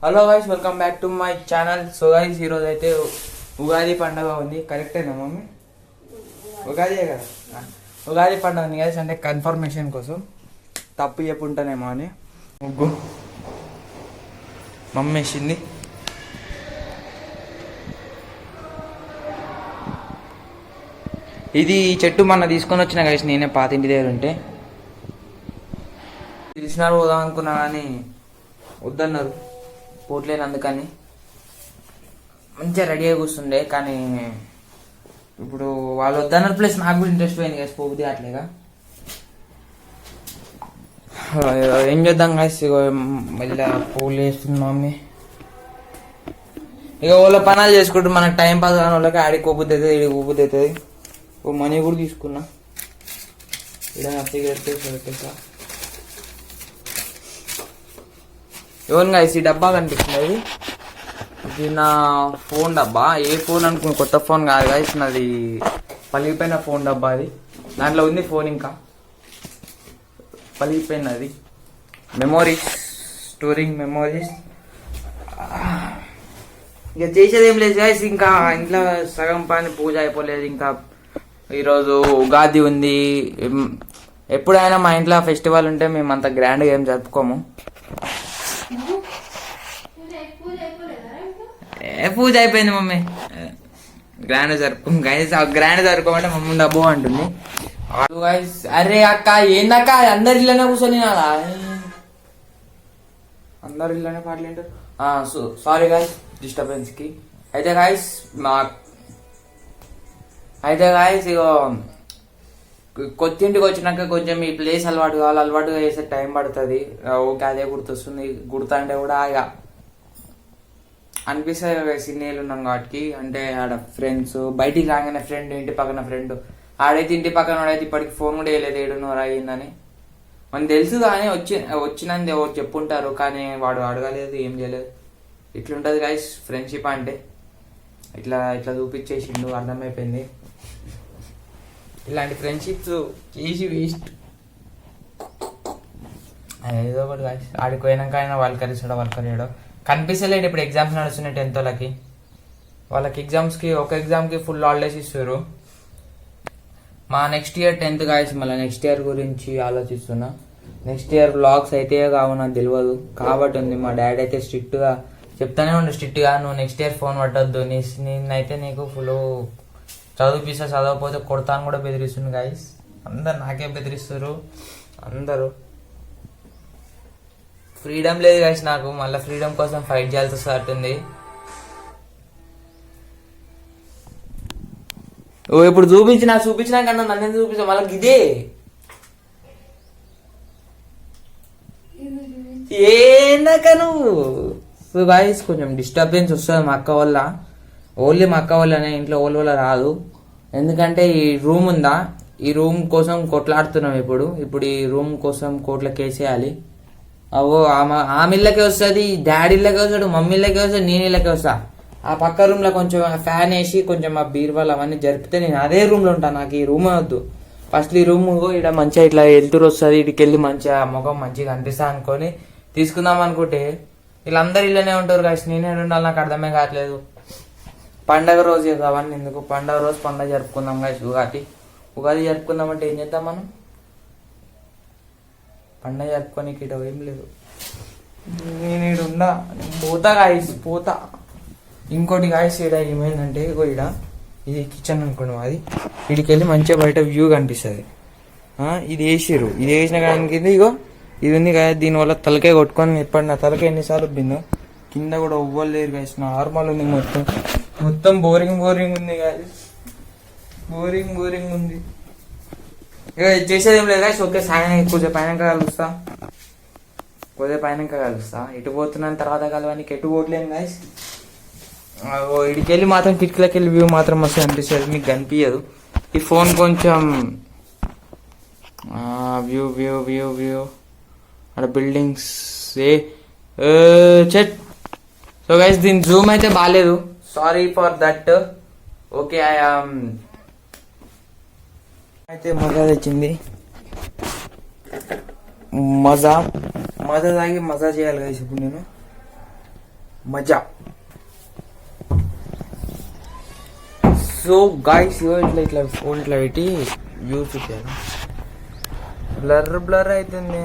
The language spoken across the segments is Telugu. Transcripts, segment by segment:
Hello guys, welcome back to my channel. So guys, ఈరోజు అయితే ఉగాది పండుగ ఉంది. కరెక్టేనా మమ్మీ? ఉగాది కదా, ఉగాది పండుగ ఉంది గైస్. అంటే కన్ఫర్మేషన్ కోసం తప్పు చెప్పుంటానేమో అని ముగ్గు మమ్మీ వేసింది. ఇది చెట్టు మొన్న తీసుకొని వచ్చిన గైస్, నేనే పాత ఇంటి దగ్గర ఉంటే తెలిసినారు పోదాం అనుకున్నా కానీ వద్దన్నారు, పోట్లేను. అందుకని మంచిగా రెడీగా కూర్చుండే, కానీ ఇప్పుడు వాళ్ళు వద్దన్నారు. ప్లస్ నాకు కూడా ఇంట్రెస్ట్ పోయింది గైస్, పోబుద్ది అట్లేగా. ఏం చేద్దాం గైస్, మళ్ళీ పూలు వేస్తుంది మమ్మీ. ఇక వాళ్ళ పనాలు చేసుకుంటూ మనకు టైం పాస్ కాని వాళ్ళకి ఆడికి కోబుద్ది అవుతుంది, ఇడికి కోబుద్ది అవుతుంది. ఓ మనీ కూడా తీసుకున్నా, ఇక్కడ పెట్టేసా. ఎవరు గైస్, ఈ డబ్బా కనిపిస్తుంది, ఇది నా ఫోన్ డబ్బా. ఏ ఫోన్ అనుకున్న, కొత్త ఫోన్ కాదు గైస్, నాది పలిగిపోయిన ఫోన్ డబ్బా. అది దాంట్లో ఉంది ఫోన్, ఇంకా పలిగిపోయింది. అది మెమోరీస్, స్టోరింగ్ మెమోరీస్. ఇక చేసేది ఏం లేదు గైస్, ఇంకా ఇంట్లో సగం పని పూజ అయిపోలేదు. ఇంకా ఈరోజు ఉగాది ఉంది. ఎప్పుడైనా మా ఇంట్లో ఫెస్టివల్ ఉంటే మేము అంత గ్రాండ్గా ఏం జరుపుకోము. పూజ అయిపోయింది మమ్మీ, గ్రాండ్ జరుపుకోం గైస్. గ్రాండ్ జరుపుకోమంటే మమ్మీ డబ్బు అంటుంది. అరే అక్క, ఏందక్క అందరి ఇళ్ళనే కూర్చొని, అందరి ఇళ్ళనే పాటలు ఏంటారు. సారీ గైస్ డిస్టర్బెన్స్ కి. అయితే గాయస్ ఇగో కొత్తింటికి వచ్చినాక కొంచెం ఈ ప్లేస్ అలవాటు కావాలి. అలవాటుగా చేసే టైం పడుతుంది. ఓకే, అదే గుర్తొస్తుంది. గుర్తుంటే కూడా ఇక అనిపిస్తుంది సిన్నీళ్ళు ఉన్నాం కాబట్టి. అంటే ఆడ ఫ్రెండ్స్, బయటికి రాగానే ఫ్రెండ్, ఇంటి పక్కన ఫ్రెండ్. ఆడైతే ఇంటి పక్కన వాడైతే ఇప్పటికి ఫోన్ కూడా వేయలేదు, 7:30 అయిందని. మనకు తెలుసు కానీ వచ్చినంది ఎవరు చెప్పుంటారు, కానీ వాడు అడగలేదు, ఏం చేయలేదు. ఇట్లుంటది గైస్ ఫ్రెండ్షిప్ అంటే. ఇట్లా చూపించేసిండు, అర్థమైపోయింది. ఇలాంటి ఫ్రెండ్షిప్స్ చేసి వేస్ట్. ఏదో ఒకటి గైస్, ఆడికి పోయినాక అయినా వాళ్ళు కలిసాడో కనిపిస్తలేడు. ఇప్పుడు ఎగ్జామ్స్ నడుస్తున్నాయి 10th వాళ్ళకి ఎగ్జామ్స్కి, ఒక ఎగ్జామ్కి ఫుల్ హాలిడేస్ ఇస్తారు. మా నెక్స్ట్ ఇయర్ 10th గాయస్. మళ్ళీ నెక్స్ట్ ఇయర్ గురించి ఆలోచిస్తున్నా. నెక్స్ట్ ఇయర్ వ్లాగ్స్ అయితే కావు, నాకు తెలియదు కాబట్టి ఉంది. మా డాడీ అయితే స్ట్రిక్ట్గా చెప్తానే ఉండు, స్ట్రిక్ట్గా నువ్వు నెక్స్ట్ ఇయర్ ఫోన్ పట్టొద్దు, నేనైతే నీకు ఫుల్ చదివిపిస్తా, చదవకపోతే కొడతాను కూడా బెదిరిస్తుంది గాయస్. అందరు నాకే బెదిరిస్తారు అందరూ. ఫ్రీడమ్ లేదు గాయస్ నాకు, మళ్ళీ ఫ్రీడమ్ కోసం ఫైట్ చేయాల్సి వస్తుంది. ఓ ఇప్పుడు చూపించినా కన్నా నన్ను ఎందుకు చూపించా మళ్ళీ ఇదే ఏందాక నువ్వు. సో గాయస్ కొంచెం డిస్టర్బెన్స్ వస్తుంది మా అక్క వల్ల. ఓన్లీ మా అక్క వల్లనే, ఇంట్లో వల్ల రాదు. ఎందుకంటే ఈ రూమ్ ఉందా, ఈ రూమ్ కోసం కొట్లాడుతున్నాం. ఇప్పుడు ఈ రూమ్ కోసం కోట్ల కేసేయాలి. అవో ఆమె ఇళ్ళకే వస్తుంది, డాడీ ఇళ్ళకే వస్తాడు, మమ్మీ ఇళ్ళకే వస్తాడు, నేను ఇళ్ళకే వస్తా. ఆ పక్క రూమ్ లో కొంచెం ఫ్యాన్ వేసి కొంచెం ఆ బీర్వాల్ అవన్నీ జరిపితే నేను అదే రూమ్ లో ఉంటాను. నాకు ఈ రూమ్ వద్దు. ఫస్ట్ ఈ రూమ్ ఇక్కడ మంచిగా ఇట్లా వెళ్తురు వస్తుంది, ఇటుకి వెళ్ళి మంచిగా ముఖం మంచిగా కనిపిస్తా అనుకొని తీసుకుందాం అనుకుంటే వీళ్ళందరూ ఇళ్ళనే ఉంటారు కాసి నేనే ఉండాలి. నాకు అర్థమే కావట్లేదు. పండగ రోజు అవన్నీ ఎందుకు, పండగ రోజు పండగ జరుపుకుందాం కాసి. ఉగాది జరుపుకుందాం అంటే ఏం చేద్దాం మనం? పండగ జరుపుకోనికి ఇట ఏం లేదు. నేను ఈడుండా, పోతా గాయస్, పోతా. ఇంకోటి గాయస్ ఈడ ఏమైందంటే, ఇగో ఇది కిచెన్ అనుకున్నాం. అది వీడికి వెళ్ళి మంచిగా బయట వ్యూ కనిపిస్తుంది. ఇది వేసిర్రు, ఇది వేసిన కానీ ఇగో ఇది ఉంది కదా, దీనివల్ల తలకాయ కొట్టుకొని ఎప్పటి నా తలకాయ ఎన్నిసార్లు ఉబ్బిందో. కింద కూడా ఉవ్వలేరు గాయస్, నార్మల్ ఉంది. మొత్తం బోరింగ్ ఉంది గాయస్, బోరింగ్ ఉంది. ఇక చేసేది ఏం లేదు గాయస్. ఓకే, కొద్దిగా పైన కలుస్తా. ఎటు పోతున్నాను తర్వాత కలవానికి, ఎటు పోవట్లేను గాయస్. ఇడికి వెళ్ళి మాత్రం కిటికీలకి వెళ్ళి వ్యూ మాత్రం మస్తు అనిపిస్తుంది, మీకు కనిపించదు. ఈ ఫోన్ కొంచెం వ్యూ అక్కడ బిల్డింగ్స్ చెట్. సో గైస్ దీని జూమ్ అయితే బాగాలేదు, సారీ ఫర్ దట్. ఓకే, అయితే మజా తెచ్చింది. మజా తాగి మజా చేయాలి గైస్ ఇప్పుడు నేను. మజా. సో గాయ్స్ ఇట్లా ఇట్లా ఫోన్ ఇట్లా పెట్టి వ్యూ చూపాను. బ్లర్ బ్లర్ అవుతుంది.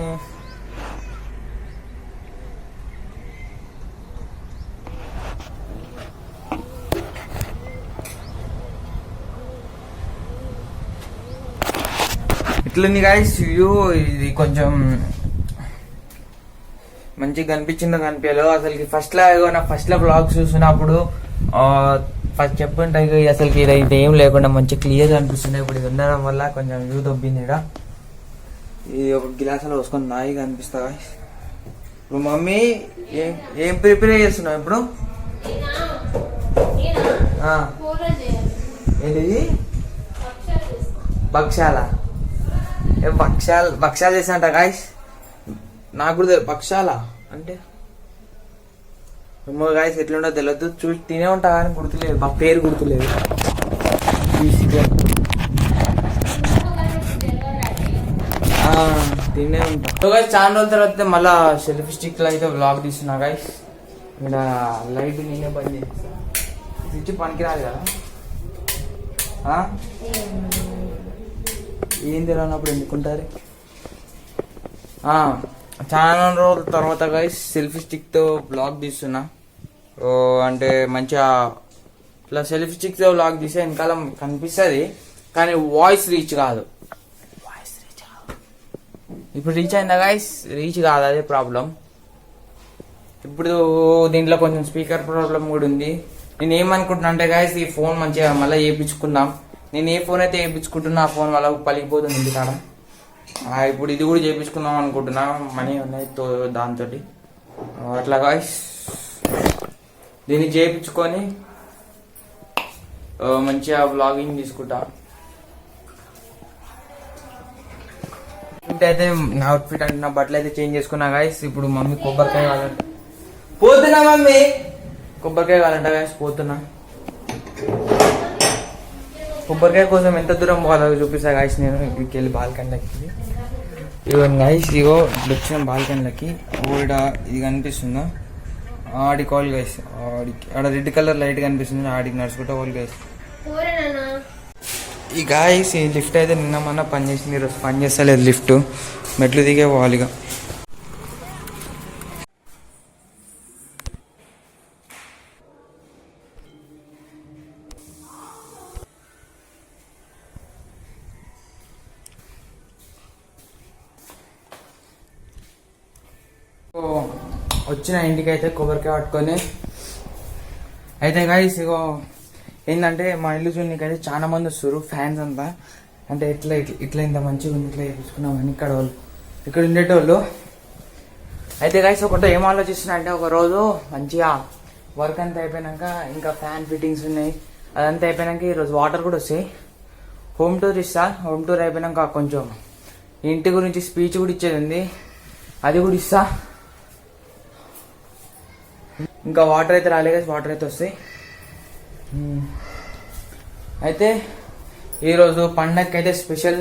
ఇట్లుంది గాయ్స్ వ్యూ. ఇది కొంచెం మంచిగా కనిపించిందో కనిపించలేదు అసలుకి. ఫస్ట్ లో బ్లాగ్స్ చూసినప్పుడు ఫస్ట్ చెప్పుంటాయి అసలుకి ఇది ఏం లేకుండా మంచి క్లియర్గా అనిపిస్తుంది. ఇప్పుడు ఇది ఉండడం వల్ల కొంచెం వ్యూ దొబ్బింది. ఇక్కడ ఇది ఒక గ్లాసులో పోసుకొని నాయిగా అనిపిస్తా. ఇప్పుడు మమ్మీ ఏం ప్రిపేర్ చేస్తున్నావు ఇప్పుడు? ఏంటిది? భక్షాల భక్షాలు చేసినట్ట గాయస్. నాకు కూడా భక్షాల అంటే గాయస్ ఎట్లుంటో తెలియదు. చూసి తినే ఉంటా కానీ గుర్తులేదు, మా పేరు గుర్తులేదు. తినే ఉంటా గాయస్. చాలా రోజుల తర్వాత మళ్ళా సెల్ఫీ స్టిక్ లో అయితే వ్లాగ్ తీస్తున్నా గాయస్. ఇక్కడ లైట్ నేనే బంద్ చేస్తా. స్విచ్ పనికిరాదు కదా. ఏం తెలియనప్పుడు ఎందుకుంటారు. చాలా రోజుల తర్వాత గైస్ సెల్ఫీ స్టిక్ తో బ్లాగ్ తీస్తున్నా. అంటే మంచిగా ఇట్లా సెల్ఫీ స్టిక్ తో బ్లాగ్ తీస్తే వెనకాల కనిపిస్తుంది కానీ వాయిస్ రీచ్ కాదు. ఇప్పుడు రీచ్ అయిందా గైస్? రీచ్ కాదు, అదే ప్రాబ్లం. ఇప్పుడు దీంట్లో కొంచెం స్పీకర్ ప్రాబ్లం కూడా ఉంది. నేను ఏమనుకుంటున్నా అంటే గైస్ ఈ ఫోన్ మంచిగా మళ్ళీ వేయించుకుందాం. నేను ఏ ఫోన్ అయితే వేయించుకుంటున్నా ఆ ఫోన్ వల్ల పలిగిపోతుంది ఇంటికాడ. ఇప్పుడు ఇది కూడా చేయించుకుందాం అనుకుంటున్నా, మనీ ఉన్నాయి దాంతో. అట్లా గాయ్స్ దీన్ని చేయించుకొని మంచిగా వ్లాగింగ్ తీసుకుంటా. అయితే నా అవుట్ఫిట్ అంటే నా బట్టలు అయితే చేంజ్ చేసుకున్నా గాయస్. ఇప్పుడు మమ్మీ కొబ్బరికాయ కావాలంట. పోతున్నా మమ్మీ, కొబ్బరికాయ కావాలంట గాయస్. పోతున్నా. కొబ్బరికాయ కోసం ఎంత దూరం పోవాలో చూపిస్తా గాయస్. నేను ఇక్కడికి వెళ్ళి బాల్కనీలకి. ఇవన్నీ గాయస్ ఇగో వచ్చిన బాల్కనీలకి ఓడ ఇది కనిపిస్తుందా? ఆడికి కాల్ గాయస్. ఆడికి ఆడ రెడ్ కలర్ లైట్ కనిపిస్తుంది, ఆడికి నడుచుకుంటా వాళ్ళు గాయస్. ఈ గాయస్ ఈ లిఫ్ట్ అయితే నిన్న మొన్న పనిచేసింది, ఈరోజు పని చేస్తలేదు లిఫ్ట్. మెట్లు దిగే పోవాలిగా. వచ్చిన ఇంటికి అయితే కొబ్బరికాయ పట్టుకొని అయితే గాయస్ ఇగో ఏంటంటే మా ఇల్లు చూడడానికి అయితే చాలా మంది వస్తారు ఫ్యాన్స్ అంతా. అంటే ఇట్లా ఇట్లా ఇంత మంచిగా ఉంది, ఇట్లా వేసుకున్నామని ఇక్కడ వాళ్ళు ఇక్కడ ఉండేటోళ్ళు. అయితే గాయస్ ఒకటి ఏం ఆలోచిస్తున్నా అంటే ఒక రోజు మంచిగా వర్క్ అంతా అయిపోయినాక ఇంకా ఫ్యాన్ ఫిట్టింగ్స్ ఉన్నాయి, అదంతా అయిపోయినాక ఈరోజు వాటర్ కూడా వస్తాయి. హోమ్ టూర్ ఇస్తా. హోమ్ టూర్ అయిపోయినాక కొంచెం ఇంటి గురించి స్పీచ్ కూడా ఇచ్చేది ఉంది, అది కూడా ఇస్తా. ఇంకా వాటర్ అయితే రాలే కదా, వాటర్ అయితే వస్తాయి. అయితే ఈరోజు పండగకి అయితే స్పెషల్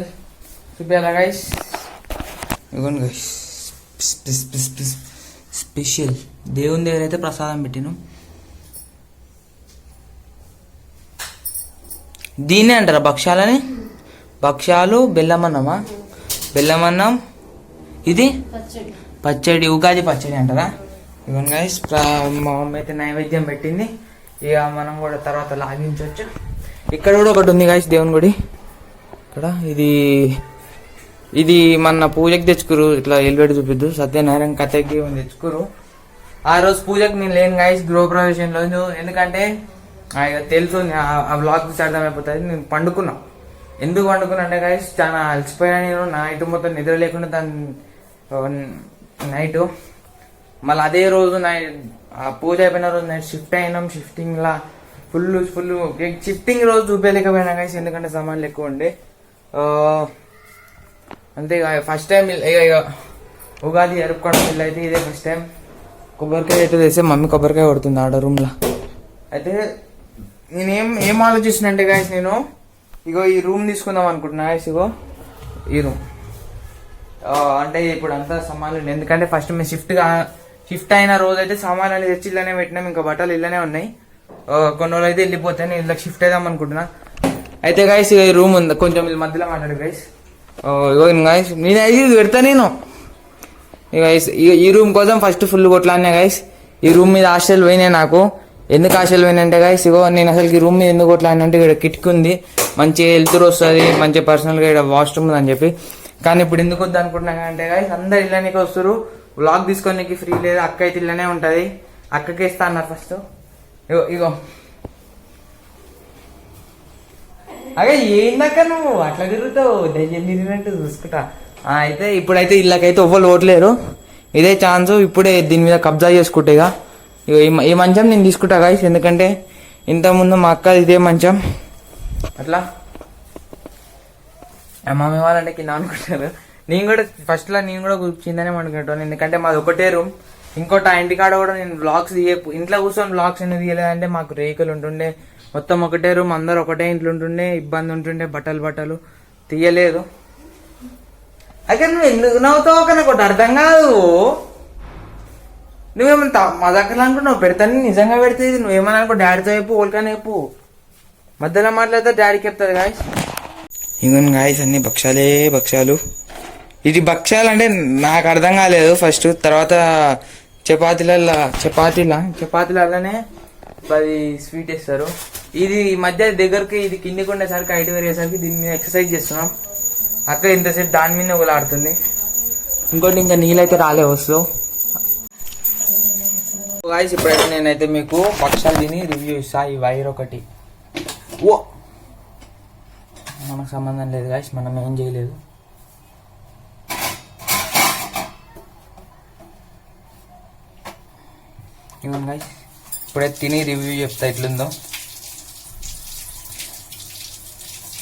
చూపించాలా గైస్. ఇవ్వండి గైస్ స్పెషల్ దేవుని దగ్గర అయితే ప్రసాదం పెట్టినాం. దీన్నే అంటారా భక్షాలని? భక్షాలు బెల్లమన్నమా? బెల్లమన్నం, ఇది పచ్చడి, ఉగాది పచ్చడి అంటారా? ఇవన్నీ గైస్ మా మమ్మీ అయితే నైవేద్యం పెట్టింది. ఇక మనం కూడా తర్వాత లాగించవచ్చు. ఇక్కడ కూడా ఒకటి ఉంది గైస్ దేవుని గుడి. ఇక్కడ ఇది మన పూజకి తెచ్చుకురు. ఇట్లా ఎలివేట్ చూపిద్దు, సత్యనారాయణ కథకి తెచ్చుకురు. ఆ రోజు పూజకి నేను లేను గైస్, గృహప్రవేశంలో. ఎందుకంటే తెలుసు ఆ బ్లాగ్ చూసి అర్థమైపోతుంది. నేను పండుకున్నా. ఎందుకు పండుకున్నా అంటే గైస్ చాలా అలసిపోయినా నేను. నైట్ మొత్తం నిద్ర లేకుండా దాని నైట్ మళ్ళీ అదే రోజు ఆ పూజ అయిపోయిన రోజు నైట్ షిఫ్ట్ అయినాం. షిఫ్టింగ్లా ఫుల్ షిఫ్టింగ్ రోజు చూపించలేకపోయినా గైస్, ఎందుకంటే సామాన్లు ఎక్కువ ఉండే. అంతే ఫస్ట్ టైం ఇక ఉగాది జరుపుకోవడం వీళ్ళు అయితే ఇదే ఫస్ట్ టైం. కొబ్బరికాయ అయితే తెస్తే మమ్మీ కొబ్బరికాయ కొడుతుంది ఆడ రూమ్లో. అయితే నేనేం ఆలోచిస్తున్నా అంటే గైస్, నేను ఇగో ఈ రూమ్ తీసుకుందాం అనుకుంటున్నా గైస్. ఇగో ఈ రూమ్ అంటే ఇప్పుడు అంతా సామాన్లు, ఎందుకంటే ఫస్ట్ మేము షిఫ్ట్ అయిన రోజు అయితే సామాన్లు అనేది తెచ్చి ఇళ్ళనే పెట్టినాం. ఇంకా బట్టలు ఇళ్ళనే ఉన్నాయి. కొన్ని రోజులు అయితే వెళ్ళిపోతాయి. నేను ఇళ్ళకి షిఫ్ట్ అయిదాం అనుకుంటున్నా. అయితే గైస్ ఈ రూమ్ ఉంది, కొంచెం వీళ్ళ మధ్యలో మాట్లాడు గైస్. ఇగో గైస్ నేను ఇది పెడతా నేను. గైస్ ఈ రూమ్ కోసం ఫస్ట్ ఫుల్ కొట్లాడినా గైస్. ఈ రూమ్ మీద హాస్టల్ పోయినాయి నాకు. ఎందుకు హాస్టల్ పోయినంటే గైస్ ఇగో నేను అసలు ఈ రూమ్ మీద ఎందుకు కొట్లాడినా అంటే ఇక్కడ కిటికీ ఉంది, మంచి వెళ్తురు వస్తుంది, మంచి పర్సనల్గా ఇక్కడ వాష్రూమ్ ఉంది అని చెప్పి. కానీ ఇప్పుడు ఎందుకు వద్దు అనుకుంటున్నా అంటే గైస్ అందరు ఇళ్ళనికి వస్తారు, వ్లాగ్ తీసుకోనికి ఫ్రీ లేదు. అక్క అయితే ఇళ్ళనే ఉంటుంది, అక్కకి ఇస్తా అన్నారు ఫస్ట్. ఇగో ఇగో అదే ఏందక్క నువ్వు అట్లా తిరుగుతావు, దయ్యం తిరిగినట్టు చూసుకుంటా. అయితే ఇప్పుడైతే ఇళ్ళకైతే ఎవ్వరు ఓట్లేరు, ఇదే ఛాన్స్. ఇప్పుడే దీని మీద కబ్జా చేసుకుంటే ఇక ఈ మంచం నేను తీసుకుంటా గాయస్, ఎందుకంటే ఇంతకుముందు మా అక్క ఇదే మంచం. అట్లా మమ్మీ వాళ్ళంటే కింద అనుకుంటారు. నేను కూడా ఫస్ట్లో నేను కూడా కిందనే అనుకుంటాను, ఎందుకంటే మాది ఒకటే రూమ్. ఇంకోటి ఆ ఇంటికాడ కూడా నేను బ్లాగ్స్ ఇంట్లో కూర్చొని బ్లాగ్స్ ఎందుకు తీయలేదంటే మాకు రేకులు ఉంటుండే, మొత్తం ఒకటే రూమ్, అందరు ఒకటే ఇంట్లో ఉంటుండే, ఇబ్బంది ఉంటుండే, బట్టలు తీయలేదు. అయితే నువ్వు ఎందుకు నవ్వుతావు ఒక నాకు ఒకటి అర్థం కాదు. నువ్వేమన్నా మా దగ్గర అనుకుంటున్నావు పెడతాను, నిజంగా పెడితే నువ్వేమన్నా అనుకో డాడీతో చెప్పు, ఓల్కానే చెప్పు. మధ్యలో మాట్లాడితే డాడీకి చెప్తారు గాయస్. ఇంకొన్ని గాయస్ అన్ని భక్ష్యాలు. ఇది భక్ష్యాలు అంటే నాకు అర్థం కాలేదు ఫస్ట్. తర్వాత చపాతీలలోనే అది స్వీట్ ఇస్తారు. ఇది ఈ మధ్య దగ్గరికి ఇది కిందికి ఉండేసరికి హైట్ పెరిగేసరికి దీని మీద ఎక్సర్సైజ్ చేస్తున్నాం. అక్క ఇంతసేపు దాని మీద ఊలాడుతుంది. ఇంకోటి ఇంకా నీళ్ళైతే రాలే వస్తూ గాయస్. ఇప్పుడైతే నేనైతే మీకు భక్ష్యాలు తిని రివ్యూ ఇస్తా. ఈ వైర్ ఒకటి ఓ మనకు సంబంధం లేదు గాయస్, మనం ఏం చేయలేదు. ఇవ్వండి గాయస్, ఇప్పుడైతే తిని రివ్యూ చెప్తా ఎట్లుందో.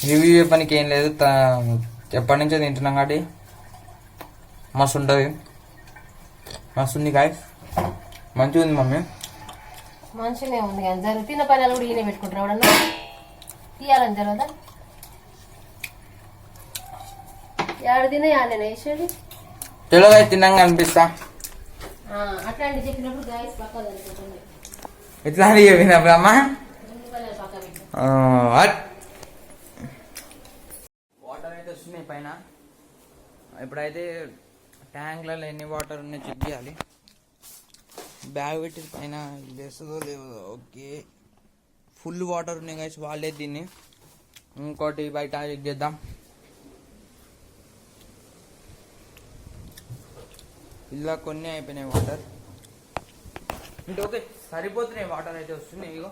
రివ్యూ చెప్పడానికి ఏం లేదు, ఎప్పటి నుంచో తింటున్నాం కాబట్టి మస్తు ఉంటుంది, మస్తు ఉంది గాయస్, మంచిగా ఉంది మమ్మీ. మంచిగానే ఉంది కానీ తిన్న పని కూడా ఈయన పెట్టుకుంటారు, ఎవడన్నా తీయాలని జరగదా? ఎవరు తినే వేసేది తెలుగు తిన్నాక అనిపిస్తా. అట్లాంటి చెప్పినప్పుడు గాయస్ పక్క ఇట్లాంటి చెప్పినప్పుడు అమ్మా వాటర్ అయితే వస్తున్నాయి పైన. ఇప్పుడైతే ట్యాంక్లలో ఎన్ని వాటర్ ఉన్నాయో చెక్ చేయాలి. బ్యాగ్ పెట్టి పైన వేస్తుందో లేదో. ఓకే, ఫుల్ వాటర్ ఉన్నాయి గాయస్, వాళ్ళే దీన్ని. ఇంకోటి బయట చెక్ చేద్దాం. ఇలా కొన్ని అయిపోయినాయి వాటర్, అంటే ఓకే సరిపోతున్నాయి. వాటర్ అయితే వస్తున్నాయి. ఇగో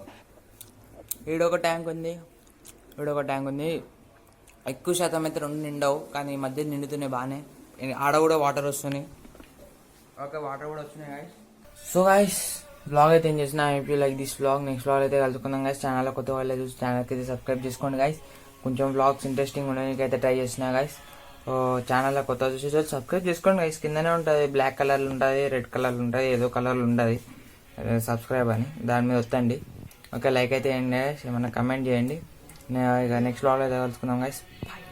ఈడొక ట్యాంక్ ఉంది, ఈడొక ట్యాంక్ ఉంది. ఎక్కువ శాతం అయితే రెండు నిండవు, కానీ ఈ మధ్య నిండుతున్నాయి బాగానే. ఆడ కూడా వాటర్ వస్తున్నాయి. ఓకే వాటర్ కూడా వచ్చినాయి గాయస్. సో గాయస్ బ్లాగ్ అయితే ఏం చేసిన, I feel like this blog. Next blog అయితే కలుసుకుందాం గాయస్. ఛానల్లో కొత్త వాళ్ళే చూసి ఛానల్కి అయితే సబ్స్క్రైబ్ చేసుకోండి గాయస్. కొంచెం బ్లాగ్స్ ఇంట్రెస్టింగ్ ఉండడానికి అయితే ట్రై చేస్తున్నా గాయస్. ఛానల్లో కొత్త చూసి సబ్స్క్రైబ్ చేసుకోండి గైస్. కిందనే ఉంటుంది, బ్లాక్ కలర్లు ఉంటుంది, రెడ్ కలర్లు ఉంటుంది, ఏదో కలర్లు ఉంటుంది సబ్స్క్రైబ్ అని, దాని మీద వస్తండి. ఓకే లైక్ అయితే చేయండి గైస్, ఏమన్నా కమెంట్ చేయండి. ఇక నెక్స్ట్ బ్లాగ్లో అయితే కలుసుకుందాం గైస్. బాయ్.